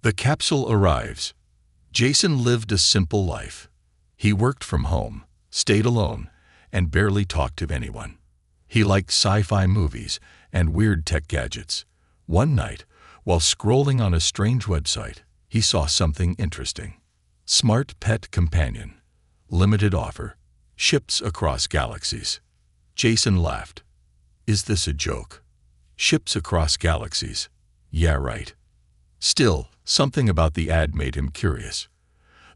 The capsule arrives. Jason lived a simple life. He worked from home, stayed alone, and barely talked to anyone. He liked sci-fi movies and weird tech gadgets. One night, while scrolling on a strange website, he saw something interesting. Smart pet companion. Limited offer. Ships across galaxies. Jason laughed. Is this a joke? Ships across galaxies. Yeah, right. Still, something about the ad made him curious.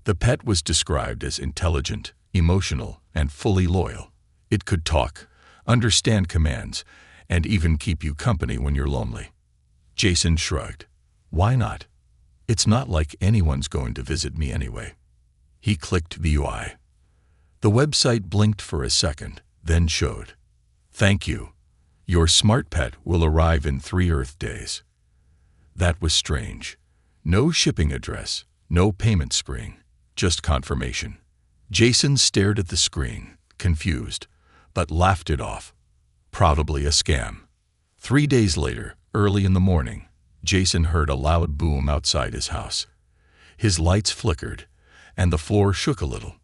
The pet was described as intelligent, emotional, and fully loyal. It could talk, understand commands, and even keep you company when you're lonely. Jason shrugged. Why not? It's not like anyone's going to visit me anyway. He clicked View UI. The website blinked for a second, then showed. Thank you. Your smart pet will arrive in 3 Earth days. That was strange. No shipping address, no payment screen, just confirmation. Jason stared at the screen, confused, but laughed it off. Probably a scam. 3 days later, early in the morning, Jason heard a loud boom outside his house. His lights flickered, and the floor shook a little.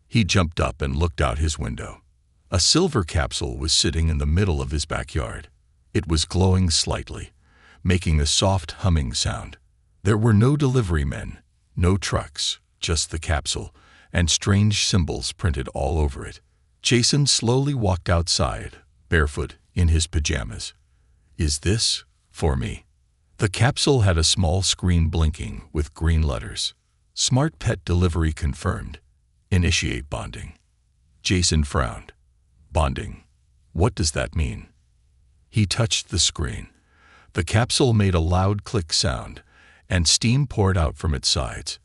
He jumped up and looked out his window. A silver capsule was sitting in the middle of his backyard. It was glowing slightly, making a soft humming sound. There were no delivery men, no trucks, just the capsule, and strange symbols printed all over it. Jason slowly walked outside, barefoot, in his pajamas. Is this for me? The capsule had a small screen blinking with green letters. Smart pet delivery confirmed. Initiate bonding. Jason frowned. Bonding. What does that mean? He touched the screen. The capsule made a loud click sound, and steam poured out from its sides.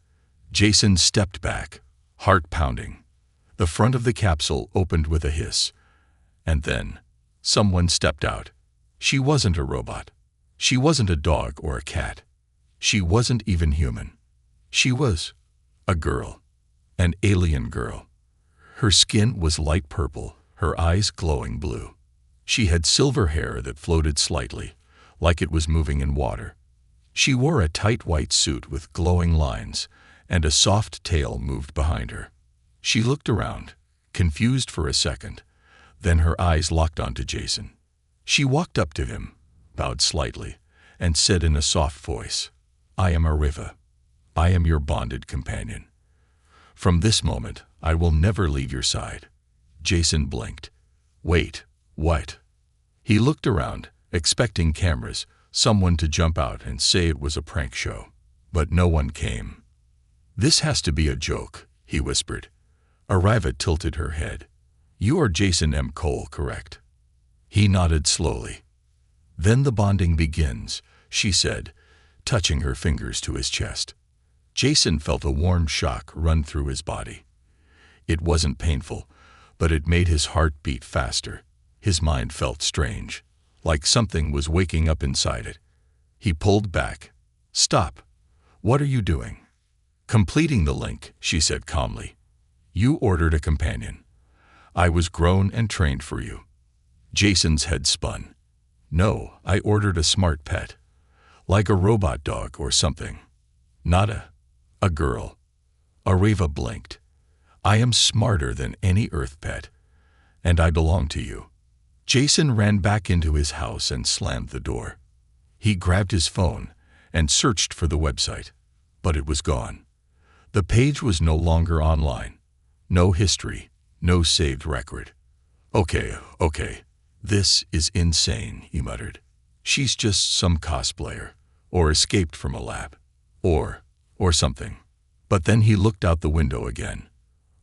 Jason stepped back, heart pounding. The front of the capsule opened with a hiss. And then, someone stepped out. She wasn't a robot. She wasn't a dog or a cat. She wasn't even human. She was a girl. An alien girl. Her skin was light purple, her eyes glowing blue. She had silver hair that floated slightly, like it was moving in water. She wore a tight white suit with glowing lines, and a soft tail moved behind her. She looked around, confused for a second. Then her eyes locked onto Jason. She walked up to him, bowed slightly, and said in a soft voice, I am Ariva. I am your bonded companion. From this moment, I will never leave your side. Jason blinked. Wait, what? He looked around, expecting cameras, someone to jump out and say it was a prank show. But no one came. This has to be a joke, he whispered. Ariva tilted her head. You are Jason M. Cole, correct? He nodded slowly. Then the bonding begins, she said, touching her fingers to his chest. Jason felt a warm shock run through his body. It wasn't painful, but it made his heart beat faster. His mind felt strange, like something was waking up inside it. He pulled back. Stop. What are you doing? Completing the link, she said calmly. You ordered a companion. I was grown and trained for you. Jason's head spun. No, I ordered a smart pet. Like a robot dog or something. Not a girl. Ariva blinked. I am smarter than any Earth pet, and I belong to you. Jason ran back into his house and slammed the door. He grabbed his phone and searched for the website, but it was gone. The page was no longer online. No history, no saved record. Okay, this is insane, he muttered. She's just some cosplayer, or escaped from a lab, or something. But then he looked out the window again.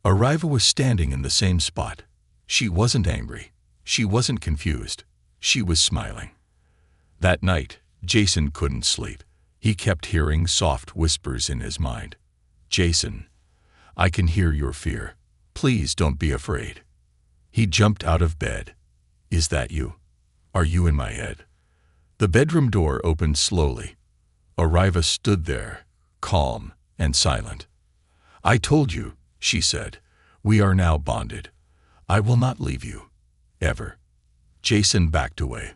Ariva was standing in the same spot. She wasn't angry. She wasn't confused. She was smiling. That night, Jason couldn't sleep. He kept hearing soft whispers in his mind. Jason, I can hear your fear. Please don't be afraid. He jumped out of bed. Is that you? Are you in my head? The bedroom door opened slowly. Ariva stood there, calm and silent. I told you, she said. We are now bonded. I will not leave you. Ever. Jason backed away.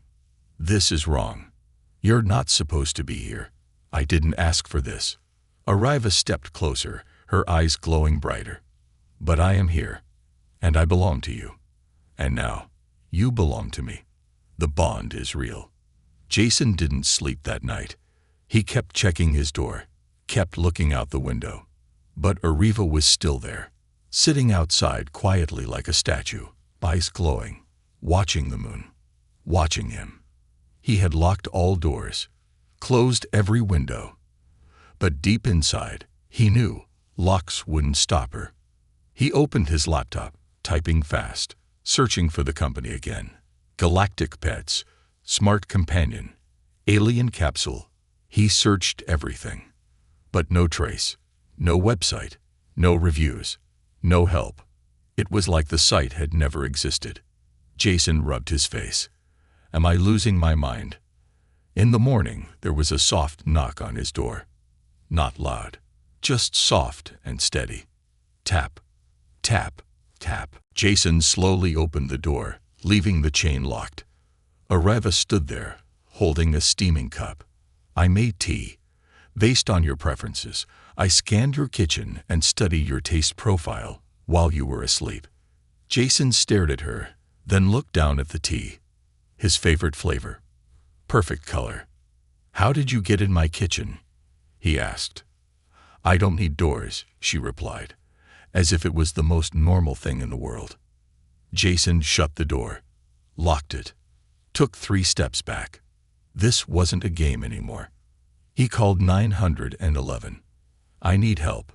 This is wrong. You're not supposed to be here. I didn't ask for this. Arriva stepped closer, her eyes glowing brighter. But I am here, and I belong to you. And now, you belong to me. The bond is real. Jason didn't sleep that night. He kept checking his door, kept looking out the window. But Arriva was still there, sitting outside quietly like a statue, eyes glowing, watching the moon, watching him. He had locked all doors, closed every window. But deep inside, he knew locks wouldn't stop her. He opened his laptop, typing fast, searching for the company again. Galactic pets, smart companion, alien capsule. He searched everything. But no trace, no website, no reviews, no help. It was like the site had never existed. Jason rubbed his face. Am I losing my mind? In the morning, there was a soft knock on his door. Not loud, just soft and steady. Tap, tap, tap. Jason slowly opened the door, leaving the chain locked. Arriva stood there, holding a steaming cup. I made tea. Based on your preferences, I scanned your kitchen and studied your taste profile while you were asleep. Jason stared at her, then looked down at the tea. His favorite flavor. Perfect color. How did you get in my kitchen? He asked. I don't need doors, she replied, as if it was the most normal thing in the world. Jason shut the door, locked it, took 3 steps back. This wasn't a game anymore. He called 911. I need help.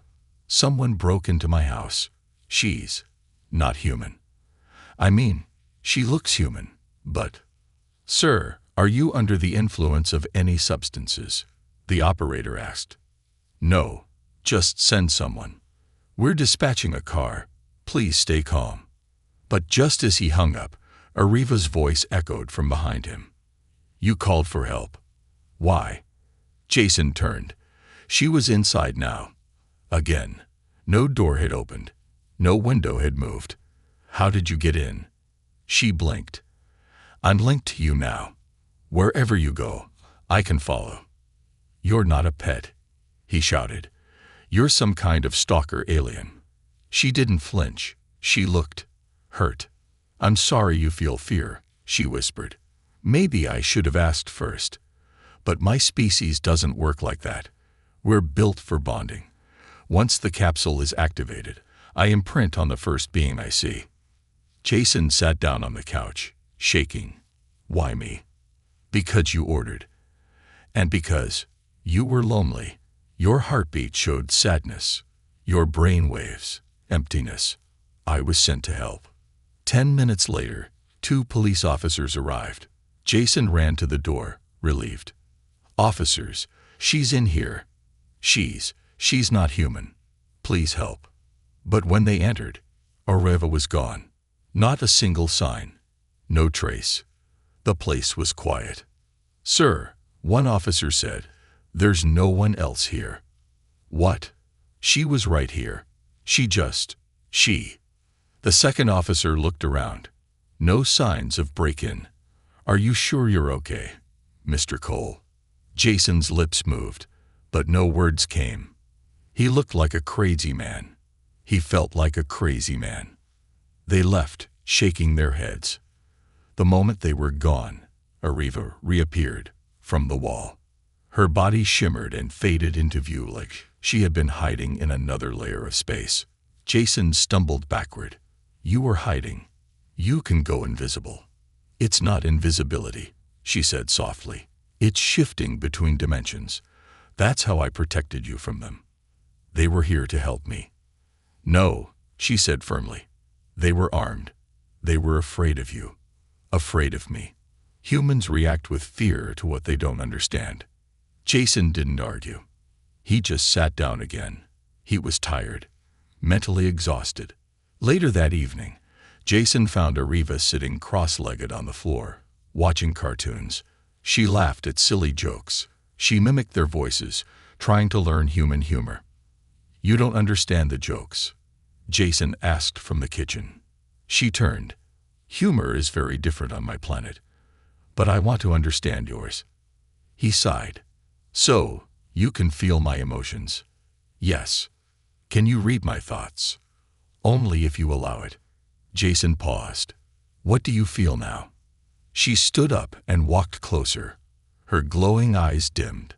Someone broke into my house. She's not human. I mean, she looks human, but... Sir, are you under the influence of any substances? The operator asked. No, just send someone. We're dispatching a car. Please stay calm. But just as he hung up, Arriva's voice echoed from behind him. You called for help. Why? Jason turned. She was inside now. Again. No door had opened. No window had moved. How did you get in? She blinked. I'm linked to you now. Wherever you go, I can follow. You're not a pet, he shouted. You're some kind of stalker alien. She didn't flinch. She looked hurt. I'm sorry you feel fear, she whispered. Maybe I should have asked first. But my species doesn't work like that. We're built for bonding. Once the capsule is activated, I imprint on the first being I see. Jason sat down on the couch, shaking. Why me? Because you ordered. And because you were lonely. Your heartbeat showed sadness. Your brain waves, emptiness. I was sent to help. 10 minutes later, 2 police officers arrived. Jason ran to the door, relieved. Officers, she's in here. She's not human. Please help. But when they entered, Arriva was gone. Not a single sign. No trace. The place was quiet. Sir, one officer said, there's no one else here. What? She was right here. She. The second officer looked around. No signs of break-in. Are you sure you're okay, Mr. Cole? Jason's lips moved, but no words came. He looked like a crazy man. He felt like a crazy man. They left, shaking their heads. The moment they were gone, Arriva reappeared from the wall. Her body shimmered and faded into view like she had been hiding in another layer of space. Jason stumbled backward. You were hiding. You can go invisible. It's not invisibility, she said softly. It's shifting between dimensions. That's how I protected you from them. They were here to help me. No, she said firmly. They were armed. They were afraid of you. Afraid of me. Humans react with fear to what they don't understand. Jason didn't argue. He just sat down again. He was tired, mentally exhausted. Later that evening, Jason found Arriva sitting cross-legged on the floor, watching cartoons. She laughed at silly jokes. She mimicked their voices, trying to learn human humor. You don't understand the jokes, Jason asked from the kitchen. She turned. Humor is very different on my planet, but I want to understand yours. He sighed. So, You can feel my emotions. Yes. Can you read my thoughts? Only if you allow it. Jason paused. What do you feel now? She stood up and walked closer. Her glowing eyes dimmed.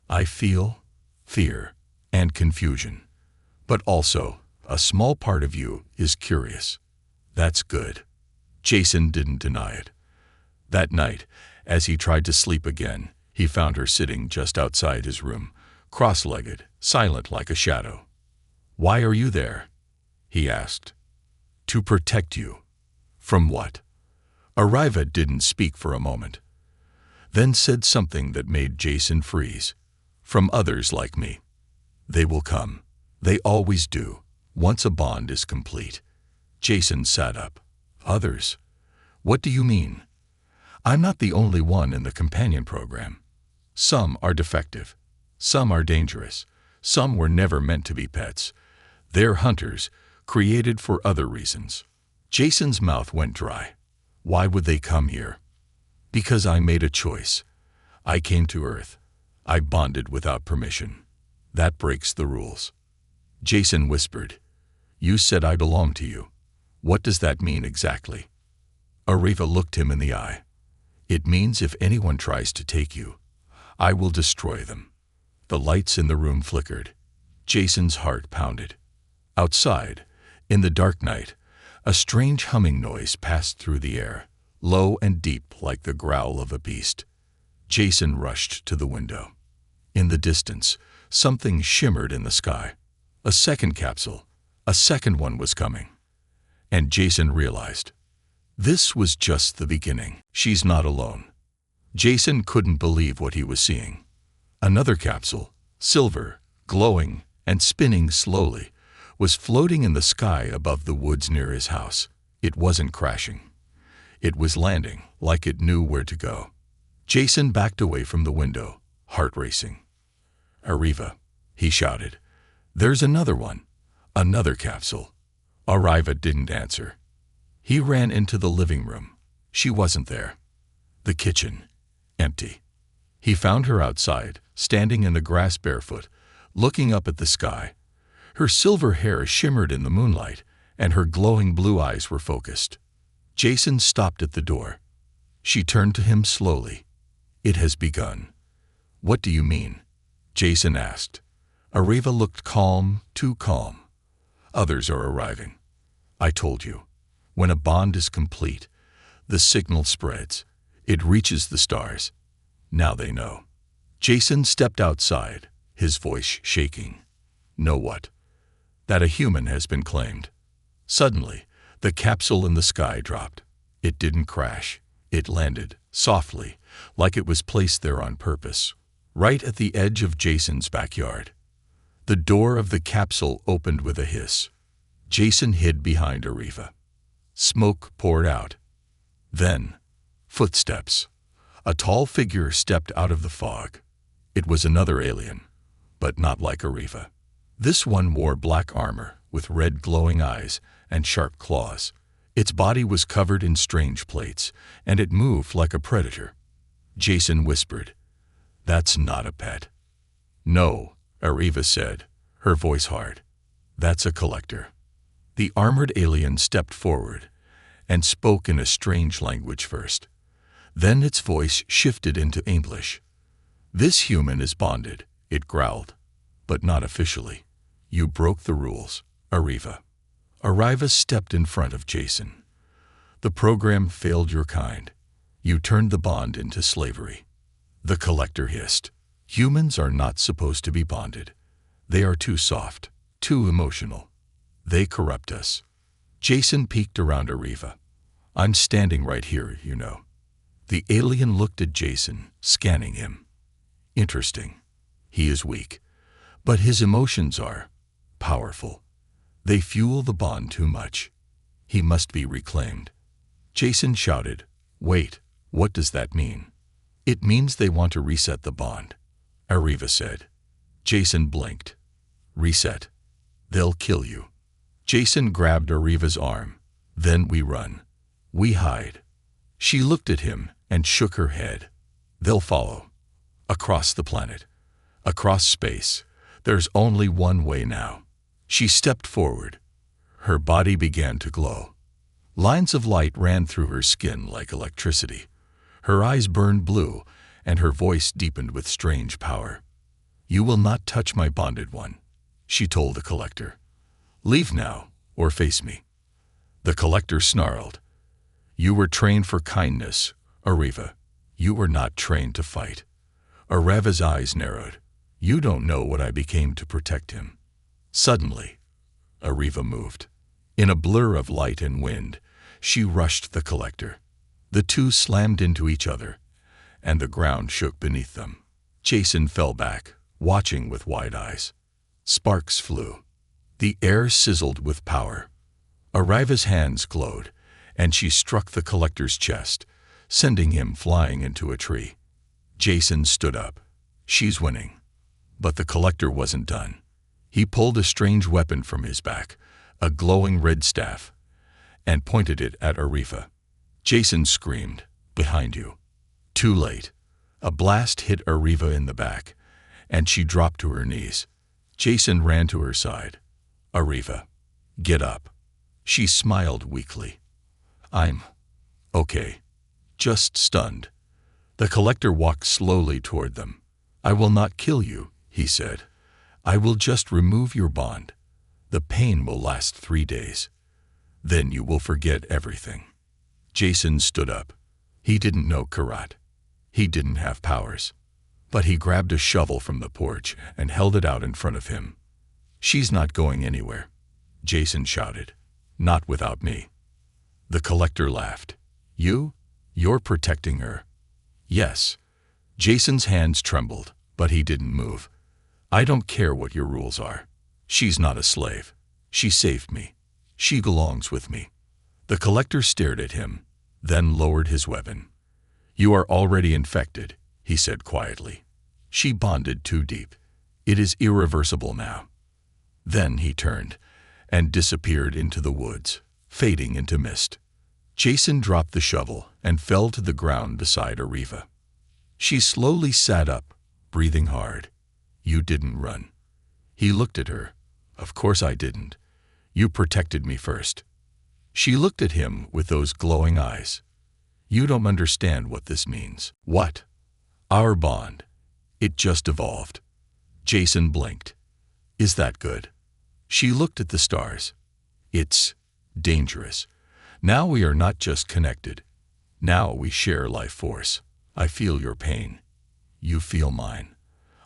I feel fear and confusion. But also, a small part of you is curious. That's good. Jason didn't deny it. That night, as he tried to sleep again, he found her sitting just outside his room, cross-legged, silent like a shadow. Why are you there? He asked. To protect you. From what? Arriva didn't speak for a moment, then said something that made Jason freeze. From others like me. They will come. They always do, once a bond is complete. Jason sat up. Others? What do you mean? I'm not the only one in the companion program. Some are defective. Some are dangerous. Some were never meant to be pets. They're hunters, created for other reasons. Jason's mouth went dry. Why would they come here? Because I made a choice. I came to Earth. I bonded without permission. That breaks the rules. Jason whispered. You said I belong to you. What does that mean exactly? Arriva looked him in the eye. It means if anyone tries to take you, I will destroy them. The lights in the room flickered. Jason's heart pounded. Outside, in the dark night, a strange humming noise passed through the air, low and deep like the growl of a beast. Jason rushed to the window. In the distance, something shimmered in the sky. A second capsule. A second one was coming. And Jason realized. This was just the beginning. She's not alone. Jason couldn't believe what he was seeing. Another capsule, silver, glowing, and spinning slowly, was floating in the sky above the woods near his house. It wasn't crashing. It was landing, like it knew where to go. Jason backed away from the window, heart racing. Arriva, he shouted. There's another one. Another capsule. Arriva didn't answer. He ran into the living room. She wasn't there. The kitchen. Empty. He found her outside, standing in the grass barefoot, looking up at the sky. Her silver hair shimmered in the moonlight, and her glowing blue eyes were focused. Jason stopped at the door. She turned to him slowly. It has begun. What do you mean? Jason asked. Arriva looked calm, too calm. Others are arriving. I told you. When a bond is complete, the signal spreads. It reaches the stars. Now they know. Jason stepped outside, his voice shaking. Know what? That a human has been claimed. Suddenly, the capsule in the sky dropped. It didn't crash. It landed, softly, like it was placed there on purpose, right at the edge of Jason's backyard. The door of the capsule opened with a hiss. Jason hid behind Arriva. Smoke poured out. Then, footsteps. A tall figure stepped out of the fog. It was another alien, but not like Arriva. This one wore black armor with red glowing eyes and sharp claws. Its body was covered in strange plates, and it moved like a predator. Jason whispered, That's not a pet. No, Arriva said, her voice hard. That's a collector. The armored alien stepped forward and spoke in a strange language first. Then its voice shifted into English. This human is bonded, it growled, but not officially. You broke the rules, Arriva. Arriva stepped in front of Jason. The program failed your kind. You turned the bond into slavery. The collector hissed. Humans are not supposed to be bonded. They are too soft, too emotional. They corrupt us. Jason peeked around Arriva. I'm standing right here, you know. The alien looked at Jason, scanning him. Interesting. He is weak, but his emotions are powerful. They fuel the bond too much. He must be reclaimed. Jason shouted, Wait, what does that mean? It means they want to reset the bond, Arriva said. Jason blinked. Reset. They'll kill you. Jason grabbed Arriva's arm. Then we run. We hide. She looked at him and shook her head. They'll follow. Across the planet. Across space, there's only one way now. She stepped forward. Her body began to glow. Lines of light ran through her skin like electricity. Her eyes burned blue, and her voice deepened with strange power. "You will not touch my bonded one," she told the collector. "Leave now, or face me." The collector snarled. "You were trained for kindness, Ariva. You were not trained to fight." Ariva's eyes narrowed. "You don't know what I became to protect him." Suddenly, Ariva moved. In a blur of light and wind, she rushed the collector. The two slammed into each other, and the ground shook beneath them. Jason fell back, watching with wide eyes. Sparks flew. The air sizzled with power. Ariva's hands glowed, and she struck the collector's chest, sending him flying into a tree. Jason stood up. She's winning. But the collector wasn't done. He pulled a strange weapon from his back, a glowing red staff, and pointed it at Ariva. Jason screamed, "Behind you." Too late. A blast hit Ariva in the back, and she dropped to her knees. Jason ran to her side. "Ariva, get up." She smiled weakly. "I'm okay. Just stunned." The collector walked slowly toward them. "I will not kill you," he said. "I will just remove your bond. The pain will last 3 days. Then you will forget everything." Jason stood up. He didn't know karate. He didn't have powers. But he grabbed a shovel from the porch and held it out in front of him. "She's not going anywhere," Jason shouted. "Not without me." The collector laughed. You're protecting her." "Yes." Jason's hands trembled, but he didn't move. "I don't care what your rules are. She's not a slave. She saved me. She belongs with me." The collector stared at him, then lowered his weapon. "You are already infected," he said quietly. "She bonded too deep. It is irreversible now." Then he turned and disappeared into the woods, fading into mist. Jason dropped the shovel and fell to the ground beside Ariva. She slowly sat up, breathing hard. "You didn't run." He looked at her. "Of course I didn't. You protected me first." She looked at him with those glowing eyes. "You don't understand what this means." "What?" "Our bond. It just evolved." Jason blinked. "Is that good?" She looked at the stars. "It's dangerous. Now we are not just connected. Now we share life force. I feel your pain. You feel mine.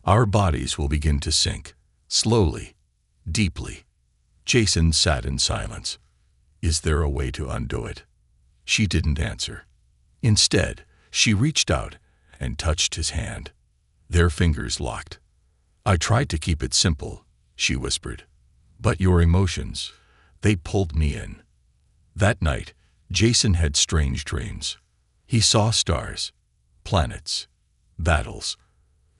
Our bodies will begin to sink, slowly, deeply." Jason sat in silence. "Is there a way to undo it?" She didn't answer. Instead, she reached out and touched his hand. Their fingers locked. "I tried to keep it simple," she whispered. "But your emotions, they pulled me in." That night, Jason had strange dreams. He saw stars, planets, battles.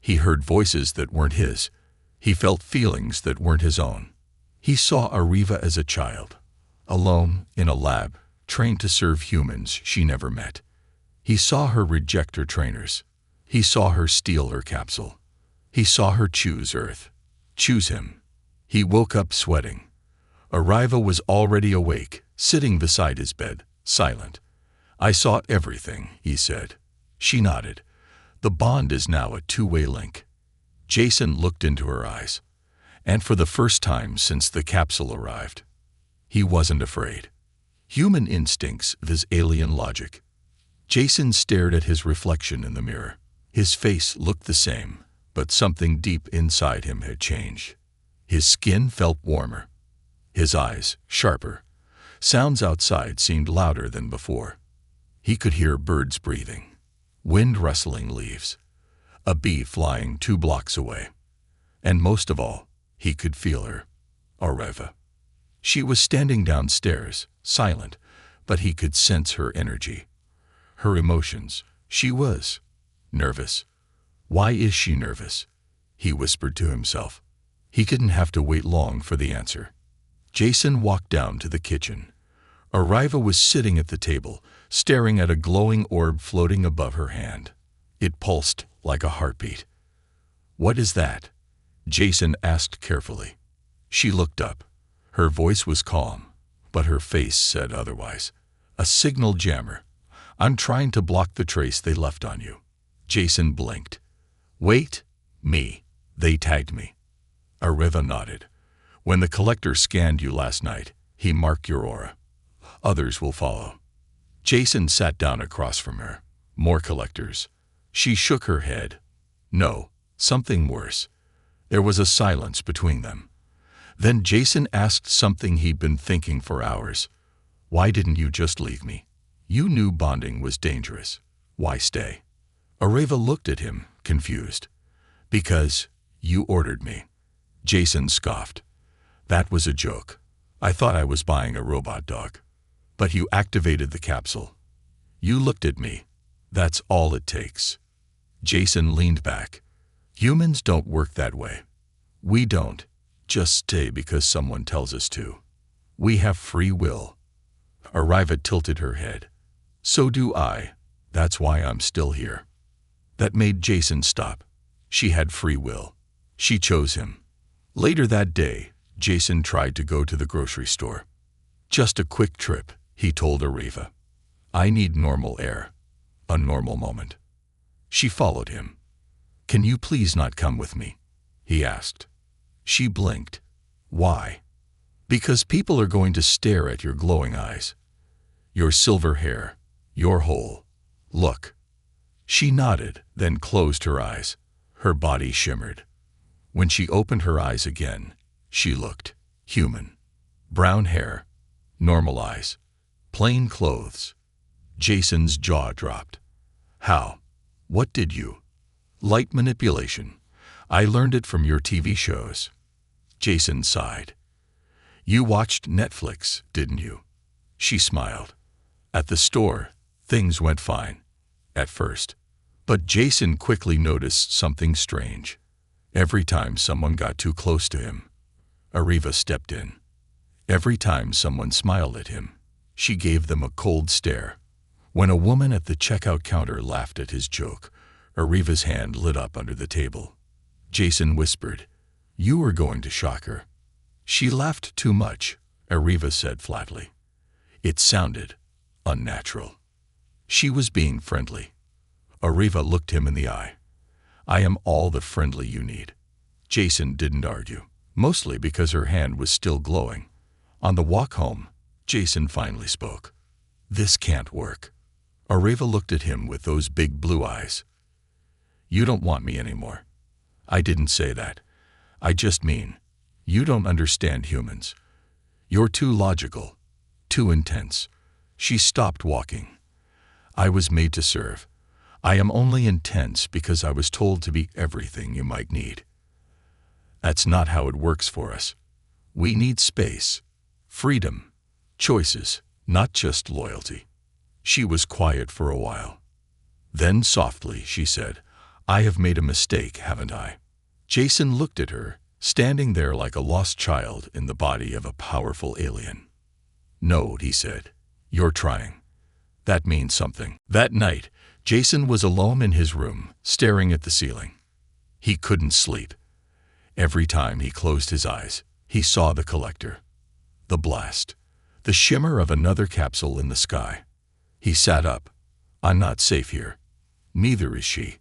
He heard voices that weren't his. He felt feelings that weren't his own. He saw Ariva as a child, alone in a lab, trained to serve humans she never met. He saw her reject her trainers. He saw her steal her capsule. He saw her choose Earth, choose him. He woke up sweating. Ariva was already awake, sitting beside his bed, silent. "I saw everything," he said. She nodded. "The bond is now a two-way link." Jason looked into her eyes, and for the first time since the capsule arrived, he wasn't afraid. Human instincts vis alien logic. Jason stared at his reflection in the mirror. His face looked the same, but something deep inside him had changed. His skin felt warmer. His eyes, sharper. Sounds outside seemed louder than before. He could hear birds breathing, wind rustling leaves, a bee flying 2 blocks away. And most of all, he could feel her, Ariva. She was standing downstairs, silent, but he could sense her energy, her emotions. She was nervous. Why is she nervous? He whispered to himself. He didn't have to wait long for the answer. Jason walked down to the kitchen. Ariva was sitting at the table, staring at a glowing orb floating above her hand. It pulsed like a heartbeat. "What is that?" Jason asked carefully. She looked up. Her voice was calm, but her face said otherwise. "A signal jammer. I'm trying to block the trace they left on you." Jason blinked. "Wait, me. They tagged me." Ariva nodded. "When the collector scanned you last night, he marked your aura. Others will follow." Jason sat down across from her. "More collectors?" She shook her head. "No, something worse." There was a silence between them. Then Jason asked something he'd been thinking for hours. "Why didn't you just leave me? You knew bonding was dangerous. Why stay?" Ariva looked at him, confused. "Because you ordered me." Jason scoffed. "That was a joke. I thought I was buying a robot dog. But you activated the capsule. You looked at me. That's all it takes." Jason leaned back. "Humans don't work that way. We don't just stay because someone tells us to. We have free will." Ariva tilted her head. "So do I. That's why I'm still here." That made Jason stop. She had free will. She chose him. Later that day, Jason tried to go to the grocery store. "Just a quick trip," he told Ariva. "I need normal air. A normal moment." She followed him. "Can you please not come with me?" he asked. She blinked. "Why?" "Because people are going to stare at your glowing eyes. Your silver hair. Your whole look." She nodded, then closed her eyes. Her body shimmered. When she opened her eyes again, she looked human. Brown hair, normal eyes, plain clothes. Jason's jaw dropped. "How? What did you?" "Light manipulation. I learned it from your TV shows." Jason sighed. "You watched Netflix, didn't you?" She smiled. "At the store, things went fine. At first. But Jason quickly noticed something strange. Every time someone got too close to him, Ariva stepped in. Every time someone smiled at him, she gave them a cold stare. When a woman at the checkout counter laughed at his joke, Ariva's hand lit up under the table. Jason whispered, "You were going to shock her." "She laughed too much," Ariva said flatly. It sounded unnatural. She was being friendly. Ariva looked him in the eye. "I am all the friendly you need." Jason didn't argue, mostly because her hand was still glowing. On the walk home, Jason finally spoke. "This can't work." Ariva looked at him with those big blue eyes. "You don't want me anymore." "I didn't say that. I just mean, you don't understand humans. You're too logical, too intense." She stopped walking. "I was made to serve. I am only intense because I was told to be everything you might need. That's not how it works for us. We need space, freedom, choices, not just loyalty." She was quiet for a while. Then softly she said, "I have made a mistake, haven't I?" Jason looked at her, standing there like a lost child in the body of a powerful alien. "No," he said, "you're trying. That means something." That night, Jason was alone in his room, staring at the ceiling. He couldn't sleep. Every time he closed his eyes, he saw the collector, the blast, the shimmer of another capsule in the sky. He sat up. "I'm not safe here. Neither is she."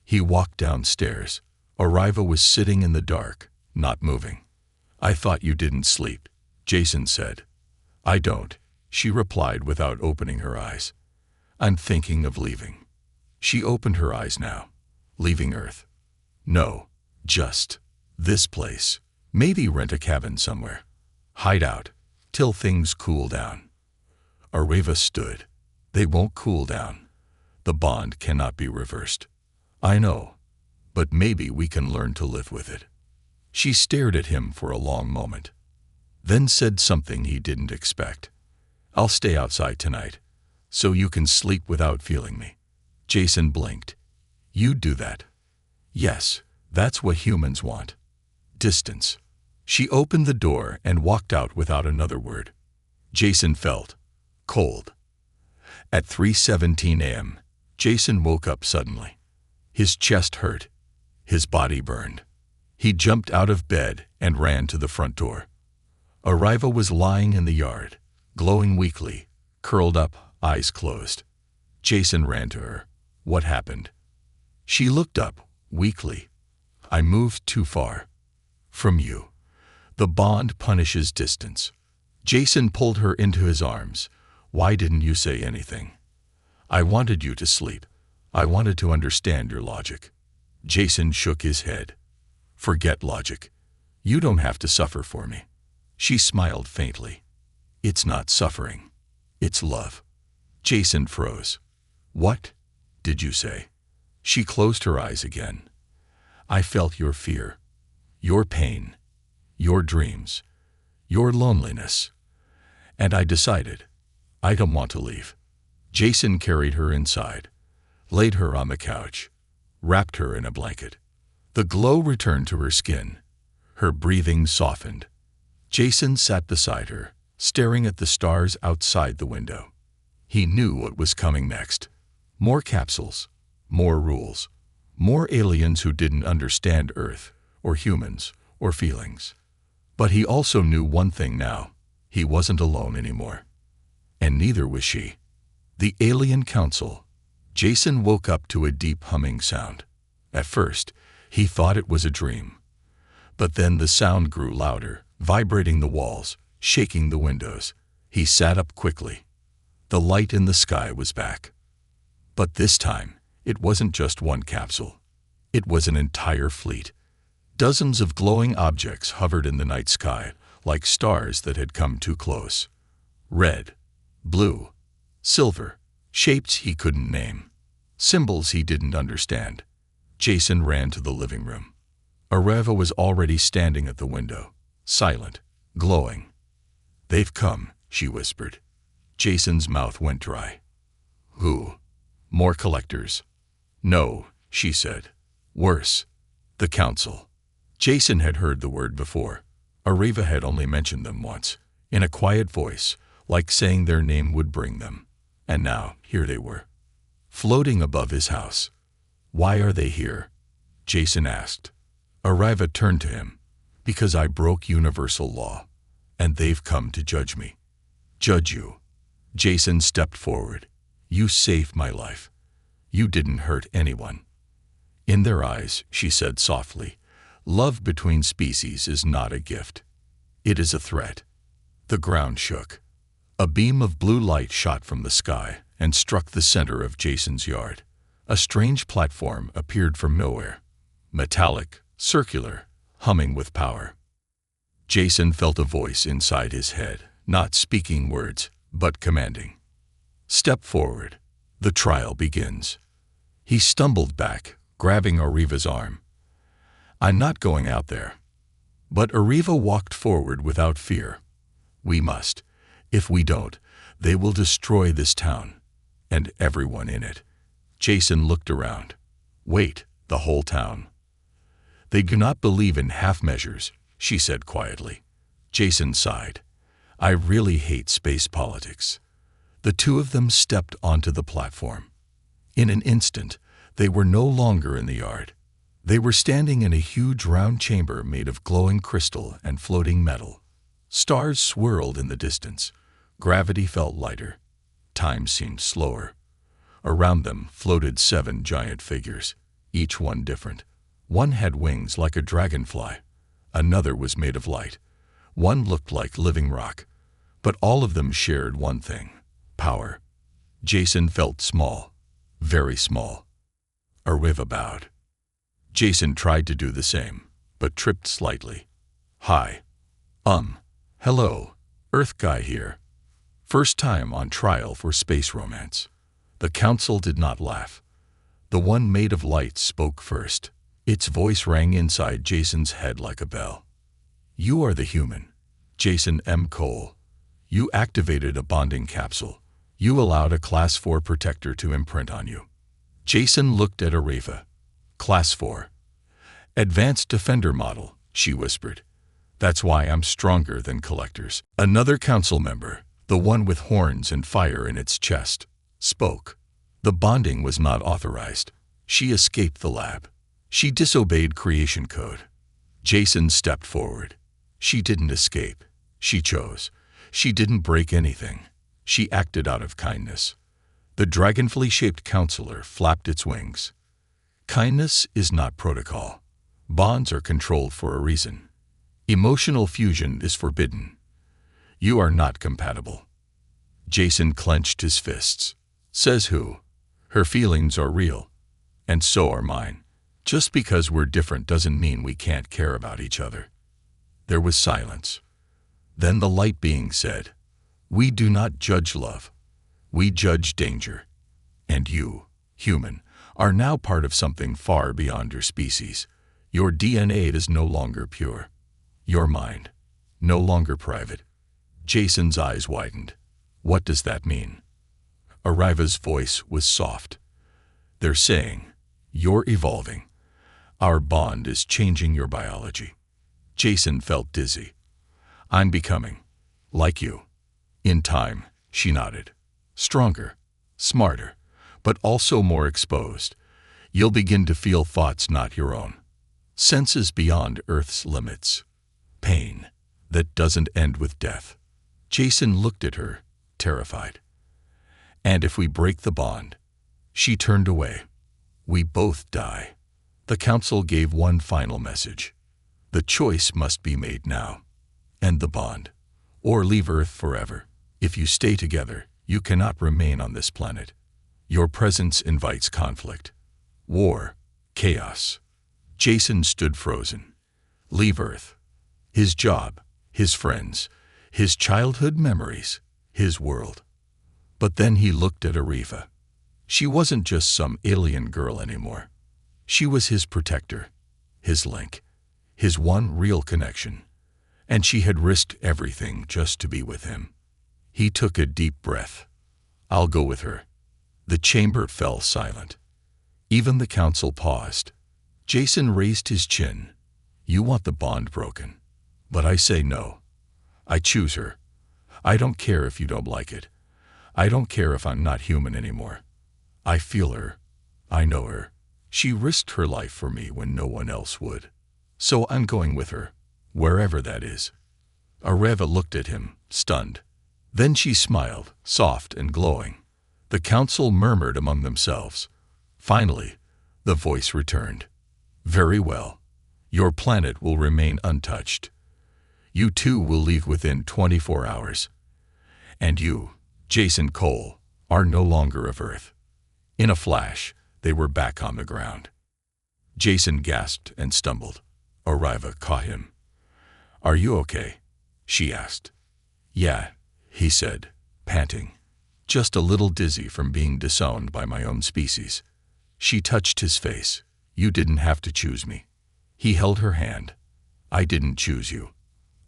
He walked downstairs. Ariva was sitting in the dark, not moving. "I thought you didn't sleep," Jason said. "I don't," she replied without opening her eyes. "I'm thinking of leaving." She opened her eyes now. "Leaving Earth?" "No, just this place. Maybe rent a cabin somewhere. Hide out till things cool down." Ariva stood. "They won't cool down. The bond cannot be reversed." "I know, but maybe we can learn to live with it." She stared at him for a long moment, then said something he didn't expect. "I'll stay outside tonight, so you can sleep without feeling me." Jason blinked. "You'd do that?" "Yes, that's what humans want. Distance." She opened the door and walked out without another word. Jason felt cold. At 3:17 a.m., Jason woke up suddenly. His chest hurt. His body burned. He jumped out of bed and ran to the front door. Arriva was lying in the yard, glowing weakly, curled up, eyes closed. Jason ran to her. What happened? She looked up, weakly. I moved too far. From you. The bond punishes distance. Jason pulled her into his arms. Why didn't you say anything? I wanted you to sleep. I wanted to understand your logic. Jason shook his head. Forget logic. You don't have to suffer for me. She smiled faintly. It's not suffering. It's love. Jason froze. What did you say? She closed her eyes again. I felt your fear, your pain, your dreams, your loneliness. And I decided, I don't want to leave. Jason carried her inside, laid her on the couch, wrapped her in a blanket. The glow returned to her skin. Her breathing softened. Jason sat beside her, staring at the stars outside the window. He knew what was coming next. More capsules, more rules, more aliens who didn't understand Earth, or humans, or feelings. But he also knew one thing now. He wasn't alone anymore. And neither was she. The Alien Council. Jason woke up to a deep humming sound. At first, he thought it was a dream. But then the sound grew louder, vibrating the walls, shaking the windows. He sat up quickly. The light in the sky was back. But this time, it wasn't just one capsule. It was an entire fleet. Dozens of glowing objects hovered in the night sky, like stars that had come too close. Red, blue, silver, shapes he couldn't name, symbols he didn't understand. Jason ran to the living room. Areva was already standing at the window, silent, glowing. They've come, she whispered. Jason's mouth went dry. Who? More collectors? No, she said. Worse. The Council. Jason had heard the word before. Areva had only mentioned them once, in a quiet voice, like saying their name would bring them. And now, here they were, floating above his house. Why are they here? Jason asked. Areva turned to him. Because I broke universal law, and they've come to judge me. Judge you. Jason stepped forward. You saved my life. You didn't hurt anyone. In their eyes, she said softly, love between species is not a gift. It is a threat. The ground shook. A beam of blue light shot from the sky and struck the center of Jason's yard. A strange platform appeared from nowhere. Metallic, circular, humming with power. Jason felt a voice inside his head, not speaking words, but commanding. Step forward. The trial begins. He stumbled back, grabbing Areva's arm. I'm not going out there. But Areva walked forward without fear. We must. If we don't, they will destroy this town, and everyone in it. Jason looked around. Wait, the whole town. They do not believe in half measures, she said quietly. Jason sighed. I really hate space politics. The two of them stepped onto the platform. In an instant, they were no longer in the yard. They were standing in a huge round chamber made of glowing crystal and floating metal. Stars swirled in the distance. Gravity felt lighter. Time seemed slower. Around them floated 7 giant figures, each one different. One had wings like a dragonfly. Another was made of light. One looked like living rock. But all of them shared one thing: power. Jason felt small, very small. Areva bowed. Jason tried to do the same, but tripped slightly. Hi. Hello, Earth guy here. First time on trial for space romance. The council did not laugh. The one made of light spoke first. Its voice rang inside Jason's head like a bell. You are the human, Jason M. Cole. You activated a bonding capsule. You allowed a Class 4 protector to imprint on you. Jason looked at Areva. Class 4. Advanced Defender model, she whispered. That's why I'm stronger than collectors. Another council member, the one with horns and fire in its chest, spoke. The bonding was not authorized. She escaped the lab. She disobeyed creation code. Jason stepped forward. She didn't escape. She chose. She didn't break anything. She acted out of kindness. The dragonfly-shaped counselor flapped its wings. Kindness is not protocol. Bonds are controlled for a reason. Emotional fusion is forbidden. You are not compatible. Jason clenched his fists. Says who? Her feelings are real. And so are mine. Just because we're different doesn't mean we can't care about each other. There was silence. Then the light being said, "We do not judge love. We judge danger. And you, human, are now part of something far beyond your species. Your DNA is no longer pure. Your mind, no longer private." Jason's eyes widened. What does that mean? Arriva's voice was soft. They're saying, you're evolving. Our bond is changing your biology. Jason felt dizzy. I'm becoming like you. In time, she nodded. Stronger, smarter, but also more exposed. You'll begin to feel thoughts not your own. Senses beyond Earth's limits. Pain that doesn't end with death. Jason looked at her, terrified. And if we break the bond? She turned away. We both die. The council gave one final message. The choice must be made now. End the bond, or leave Earth forever. If you stay together, you cannot remain on this planet. Your presence invites conflict, war, chaos. Jason stood frozen. Leave Earth. His job, his friends, his childhood memories, his world. But then he looked at Arriva. She wasn't just some alien girl anymore. She was his protector, his link, his one real connection. And she had risked everything just to be with him. He took a deep breath. I'll go with her. The chamber fell silent. Even the council paused. Jason raised his chin. You want the bond broken. But I say no. I choose her. I don't care if you don't like it. I don't care if I'm not human anymore. I feel her. I know her. She risked her life for me when no one else would. So I'm going with her, wherever that is. Arriva looked at him, stunned. Then she smiled, soft and glowing. The council murmured among themselves. Finally, the voice returned. Very well. Your planet will remain untouched. You too will leave within 24 hours. And you, Jason Cole, are no longer of Earth. In a flash, they were back on the ground. Jason gasped and stumbled. Arriva caught him. Are you okay? She asked. Yeah, he said, panting. Just a little dizzy from being disowned by my own species. She touched his face. You didn't have to choose me. He held her hand. I didn't choose you.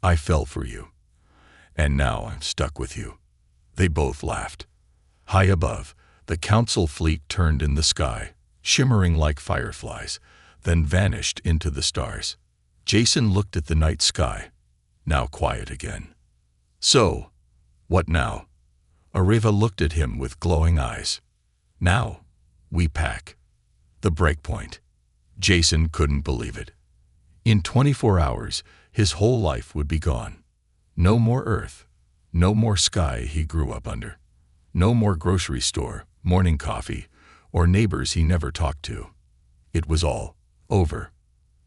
I fell for you. And now I'm stuck with you. They both laughed. High above, the council fleet turned in the sky, shimmering like fireflies, then vanished into the stars. Jason looked at the night sky, now quiet again. So, what now? Arriva looked at him with glowing eyes. Now, we pack. The breakpoint. Jason couldn't believe it. In 24 hours, his whole life would be gone. No more Earth. No more sky he grew up under. No more grocery store, morning coffee, or neighbors he never talked to. It was all over.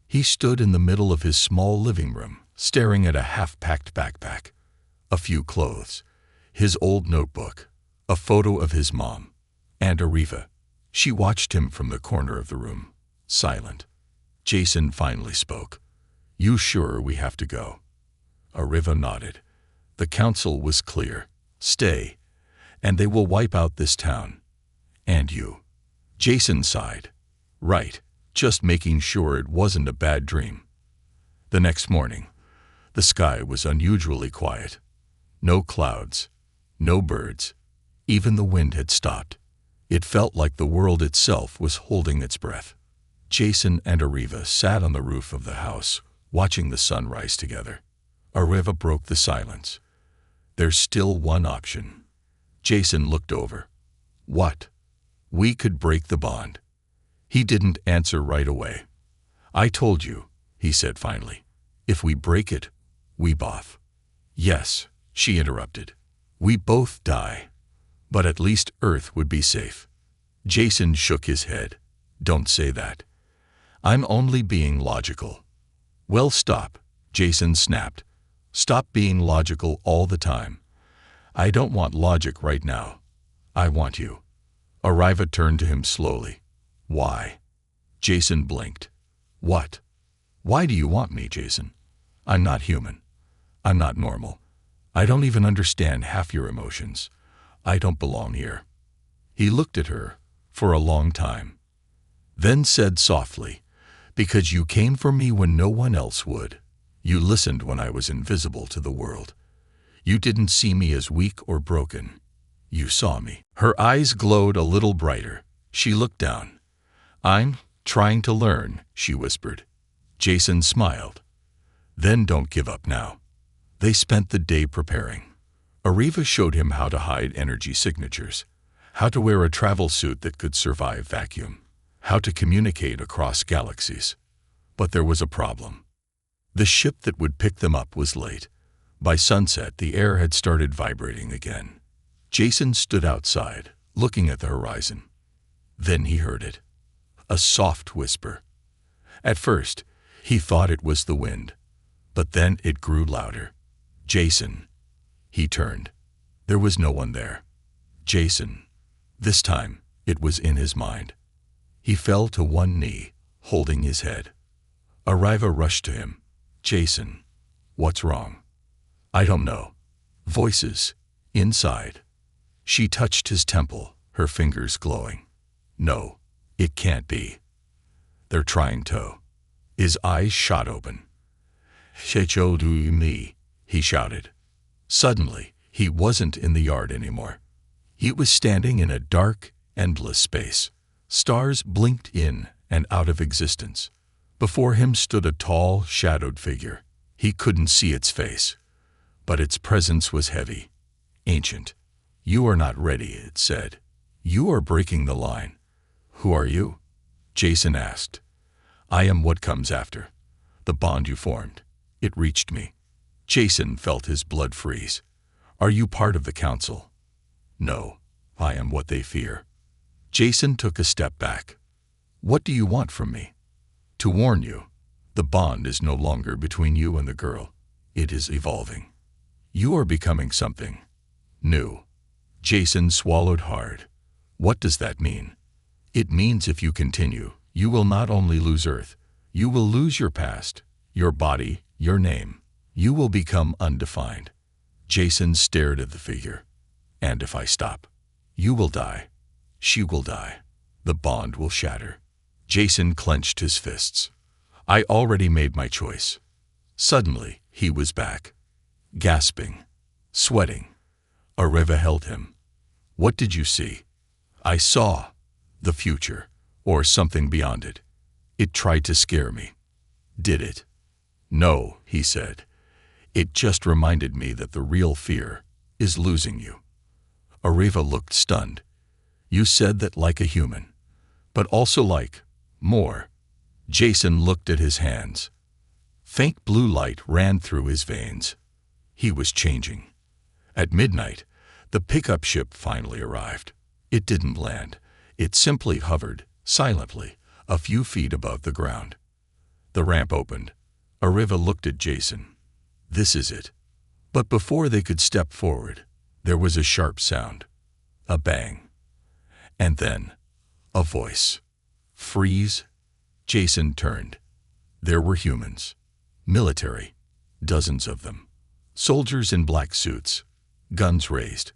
He stood in the middle of his small living room, staring at a half-packed backpack, a few clothes, his old notebook, a photo of his mom, and Arriva. She watched him from the corner of the room, silent. Jason finally spoke. You sure we have to go? Arriva nodded. The council was clear. Stay, and they will wipe out this town. And you. Jason sighed. Right, just making sure it wasn't a bad dream. The next morning, the sky was unusually quiet. No clouds, no birds. Even the wind had stopped. It felt like the world itself was holding its breath. Jason and Arriva sat on the roof of the house, watching the sun rise together. Arriva broke the silence. There's still one option. Jason looked over. What? We could break the bond. He didn't answer right away. I told you, he said finally. If we break it, we both. Yes, she interrupted. We both die. But at least Earth would be safe. Jason shook his head. Don't say that. I'm only being logical. Well, stop, Jason snapped. Stop being logical all the time. I don't want logic right now. I want you. Arriva turned to him slowly. Why? Jason blinked. What? Why do you want me, Jason? I'm not human. I'm not normal. I don't even understand half your emotions. I don't belong here. He looked at her for a long time, then said softly, because you came for me when no one else would. You listened when I was invisible to the world. You didn't see me as weak or broken. You saw me. Her eyes glowed a little brighter. She looked down. I'm trying to learn, she whispered. Jason smiled. Then don't give up now. They spent the day preparing. Arriva showed him how to hide energy signatures, how to wear a travel suit that could survive vacuum, how to communicate across galaxies. But there was a problem. The ship that would pick them up was late. By sunset, the air had started vibrating again. Jason stood outside, looking at the horizon. Then he heard it. A soft whisper. At first, he thought it was the wind, but then it grew louder. Jason. He turned. There was no one there. Jason. This time, it was in his mind. He fell to one knee, holding his head. Arriva rushed to him. Jason. What's wrong? I don't know. Voices. Inside. She touched his temple, her fingers glowing. No, it can't be. They're trying to. His eyes shot open. "Shechodu me," he shouted. Suddenly, he wasn't in the yard anymore. He was standing in a dark, endless space. Stars blinked in and out of existence. Before him stood a tall, shadowed figure. He couldn't see its face, but its presence was heavy, ancient. You are not ready, it said. You are breaking the line. Who are you? Jason asked. I am what comes after. The bond you formed. It reached me. Jason felt his blood freeze. Are you part of the council? No, I am what they fear. Jason took a step back. What do you want from me? To warn you, the bond is no longer between you and the girl. It is evolving. You are becoming something new. Jason swallowed hard. What does that mean? It means if you continue, you will not only lose Earth, you will lose your past, your body, your name. You will become undefined. Jason stared at the figure. And if I stop, you will die. She will die. The bond will shatter. Jason clenched his fists. I already made my choice. Suddenly, he was back. Gasping. Sweating. Arriva held him. What did you see? I saw the future, or something beyond it. It tried to scare me. Did it? No, he said. It just reminded me that the real fear is losing you. Arriva looked stunned. You said that like a human, but also like more. Jason looked at his hands. Faint blue light ran through his veins. He was changing. At midnight, the pickup ship finally arrived. It didn't land. It simply hovered, silently, a few feet above the ground. The ramp opened. Arriva looked at Jason. This is it. But before they could step forward, there was a sharp sound. A bang. And then, a voice. Freeze. Jason turned. There were humans. Military. Dozens of them. Soldiers in black suits. Guns raised.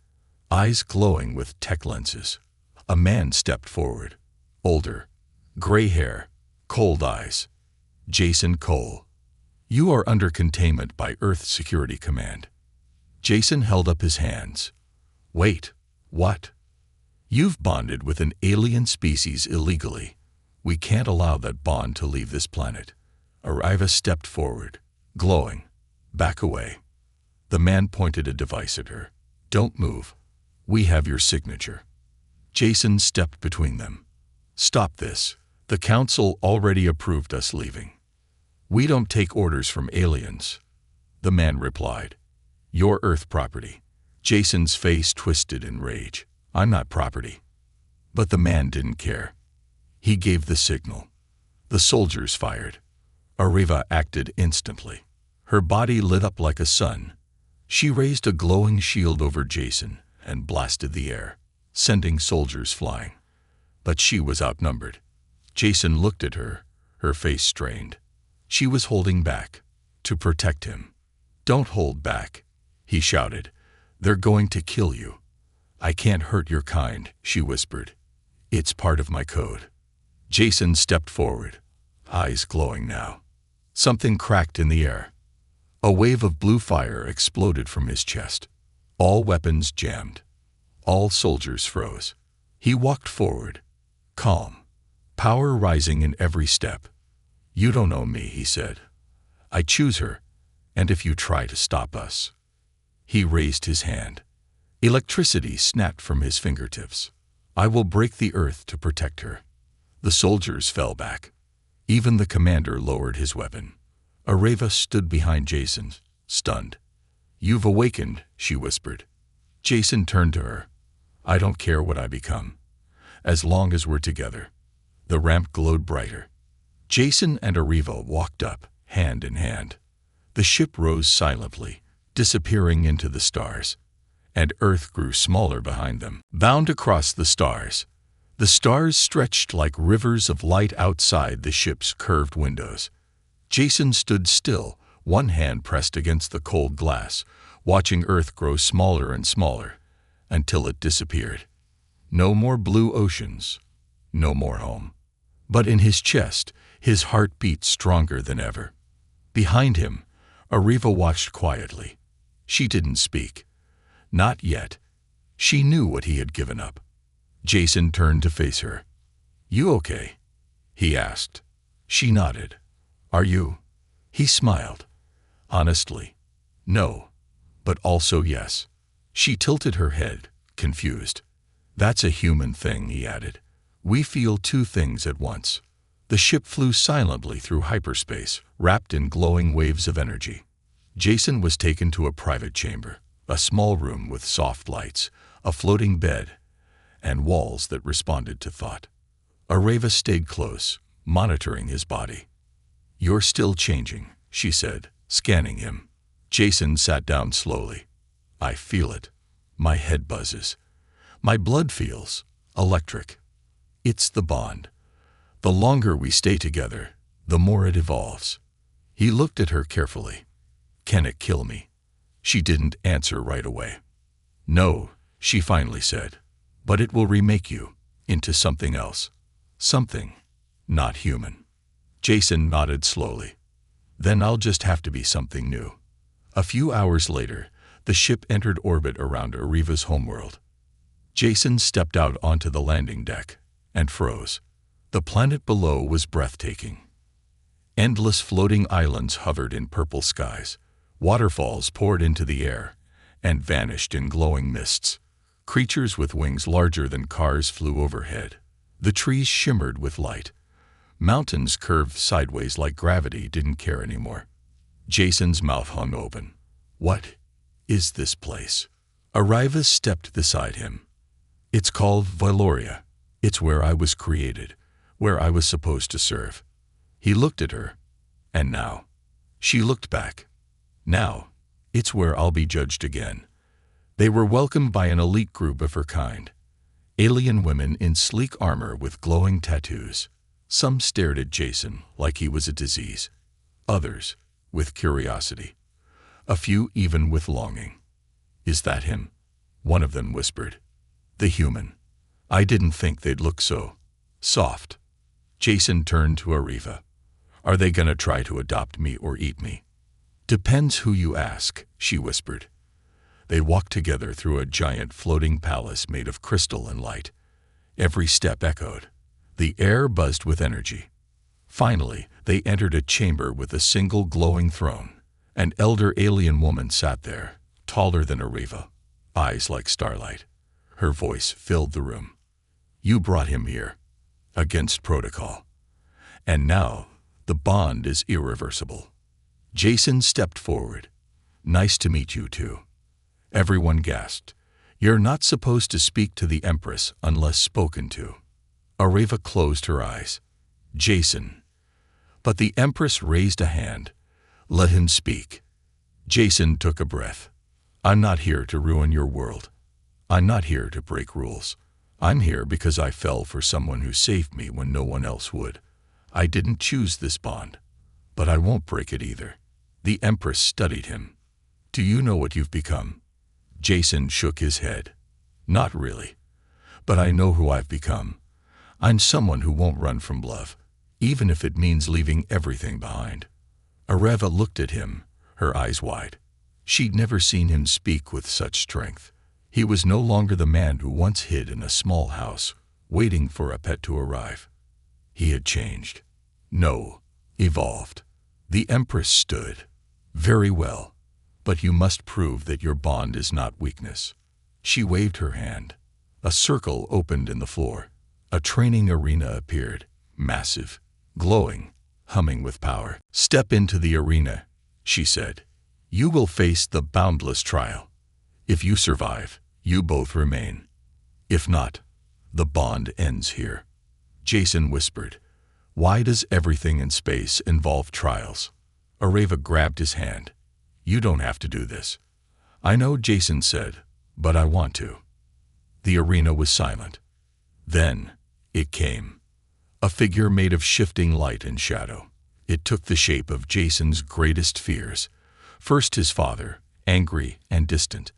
Eyes glowing with tech lenses. A man stepped forward. Older. Gray hair. Cold eyes. Jason Cole. You are under containment by Earth Security Command. Jason held up his hands. Wait, what? You've bonded with an alien species illegally. We can't allow that bond to leave this planet. Arriva stepped forward, glowing. Back away. The man pointed a device at her. Don't move. We have your signature. Jason stepped between them. Stop this. The council already approved us leaving. We don't take orders from aliens, the man replied. You're Earth property. Jason's face twisted in rage. I'm not property. But the man didn't care. He gave the signal. The soldiers fired. Arriva acted instantly. Her body lit up like a sun. She raised a glowing shield over Jason and blasted the air, sending soldiers flying. But she was outnumbered. Jason looked at her, her face strained. She was holding back, to protect him. Don't hold back, he shouted. They're going to kill you. I can't hurt your kind, she whispered. It's part of my code. Jason stepped forward, eyes glowing now. Something cracked in the air. A wave of blue fire exploded from his chest. All weapons jammed. All soldiers froze. He walked forward, calm, power rising in every step. You don't know me, he said. I choose her, and if you try to stop us. He raised his hand. Electricity snapped from his fingertips. I will break the earth to protect her. The soldiers fell back. Even the commander lowered his weapon. Arriva stood behind Jason, stunned. You've awakened, she whispered. Jason turned to her. I don't care what I become, as long as we're together. The ramp glowed brighter. Jason and Arriva walked up, hand in hand. The ship rose silently, disappearing into the stars, and Earth grew smaller behind them, bound across the stars. The stars stretched like rivers of light outside the ship's curved windows. Jason stood still, one hand pressed against the cold glass, watching Earth grow smaller and smaller, until it disappeared. No more blue oceans, no more home. But in his chest, his heart beat stronger than ever. Behind him, Arriva watched quietly. She didn't speak. Not yet. She knew what he had given up. Jason turned to face her. You okay? He asked. She nodded. Are you? He smiled. Honestly, no, but also yes. She tilted her head, confused. That's a human thing, he added. We feel two things at once. The ship flew silently through hyperspace, wrapped in glowing waves of energy. Jason was taken to a private chamber, a small room with soft lights, a floating bed, and walls that responded to thought. Arriva stayed close, monitoring his body. You're still changing, she said, scanning him. Jason sat down slowly. I feel it. My head buzzes. My blood feels electric. It's the bond. The longer we stay together, the more it evolves. He looked at her carefully. Can it kill me? She didn't answer right away. No, she finally said, but it will remake you into something else. Something not human. Jason nodded slowly. Then I'll just have to be something new. A few hours later, the ship entered orbit around Arriva's homeworld. Jason stepped out onto the landing deck and froze. The planet below was breathtaking. Endless floating islands hovered in purple skies. Waterfalls poured into the air and vanished in glowing mists. Creatures with wings larger than cars flew overhead. The trees shimmered with light. Mountains curved sideways like gravity didn't care anymore. Jason's mouth hung open. What is this place? Arriva stepped beside him. It's called Valoria. It's where I was created, where I was supposed to serve. He looked at her, and now. She looked back. Now, it's where I'll be judged again. They were welcomed by an elite group of her kind. Alien women in sleek armor with glowing tattoos. Some stared at Jason like he was a disease. Others, with curiosity. A few even with longing. Is that him? One of them whispered. The human. I didn't think they'd look so soft. Jason turned to Arriva. Are they gonna try to adopt me or eat me? Depends who you ask, she whispered. They walked together through a giant floating palace made of crystal and light. Every step echoed. The air buzzed with energy. Finally, they entered a chamber with a single glowing throne. An elder alien woman sat there, taller than Arriva, eyes like starlight. Her voice filled the room. You brought him here. Against protocol. And now, the bond is irreversible. Jason stepped forward. Nice to meet you too. Everyone gasped. You're not supposed to speak to the Empress unless spoken to. Areva closed her eyes. Jason. But the Empress raised a hand. Let him speak. Jason took a breath. I'm not here to ruin your world. I'm not here to break rules. I'm here because I fell for someone who saved me when no one else would. I didn't choose this bond. But I won't break it either. The Empress studied him. Do you know what you've become? Jason shook his head. Not really. But I know who I've become. I'm someone who won't run from love, even if it means leaving everything behind. Areva looked at him, her eyes wide. She'd never seen him speak with such strength. He was no longer the man who once hid in a small house, waiting for a pet to arrive. He had changed. No, evolved. The Empress stood. Very well. But you must prove that your bond is not weakness. She waved her hand. A circle opened in the floor. A training arena appeared, massive, glowing, humming with power. Step into the arena, she said. You will face the boundless trial. If you survive, you both remain. If not, the bond ends here. Jason whispered. Why does everything in space involve trials? Areva grabbed his hand. You don't have to do this. I know, Jason said, but I want to. The arena was silent. Then, it came. A figure made of shifting light and shadow. It took the shape of Jason's greatest fears. First his father, angry and distant.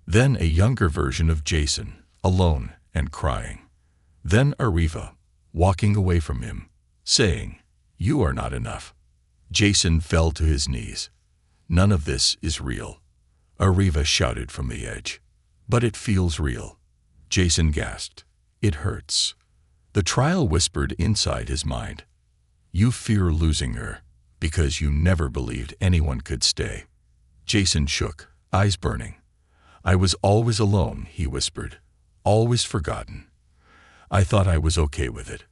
Then a younger version of Jason, alone and crying. Then Areva, walking away from him, saying, You are not enough. Jason fell to his knees. None of this is real. Areva shouted from the edge. But it feels real. Jason gasped. It hurts. The trial whispered inside his mind. You fear losing her, because you never believed anyone could stay. Jason shook, eyes burning. I was always alone, he whispered. Always forgotten. I thought I was okay with it.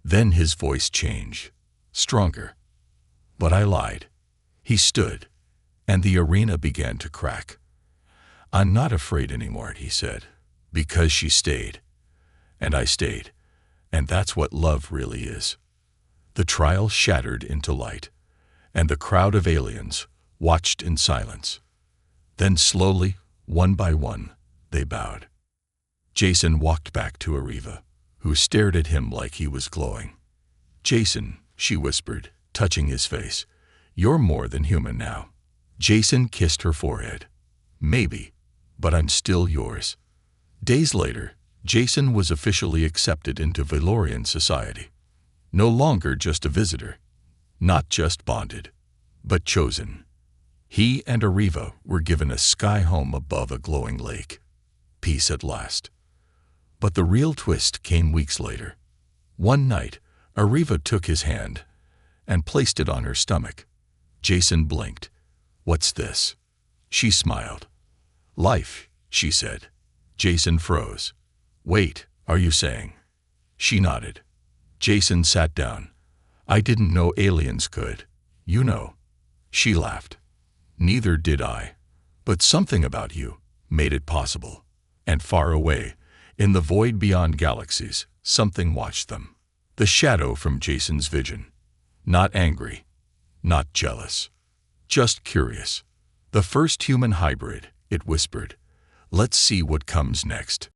Then his voice changed, stronger. But I lied. He stood, and the arena began to crack. I'm not afraid anymore, he said, because she stayed. And I stayed. And that's what love really is. The trial shattered into light, and the crowd of aliens watched in silence. Then slowly, one by one, they bowed. Jason walked back to Areva, who stared at him like he was glowing. Jason, she whispered, touching his face, you're more than human now. Jason kissed her forehead. Maybe, but I'm still yours. Days later, Jason was officially accepted into Valorian society. No longer just a visitor, not just bonded, but chosen. He and Areva were given a sky home above a glowing lake. Peace at last. But the real twist came weeks later. One night, Areva took his hand and placed it on her stomach. Jason blinked. What's this? She smiled. Life, she said. Jason froze. Wait, are you saying? She nodded. Jason sat down. I didn't know aliens could. You know. She laughed. Neither did I. But something about you made it possible. And far away, in the void beyond galaxies, something watched them. The shadow from Jason's vision. Not angry. Not jealous. Just curious. The first human hybrid, it whispered. Let's see what comes next.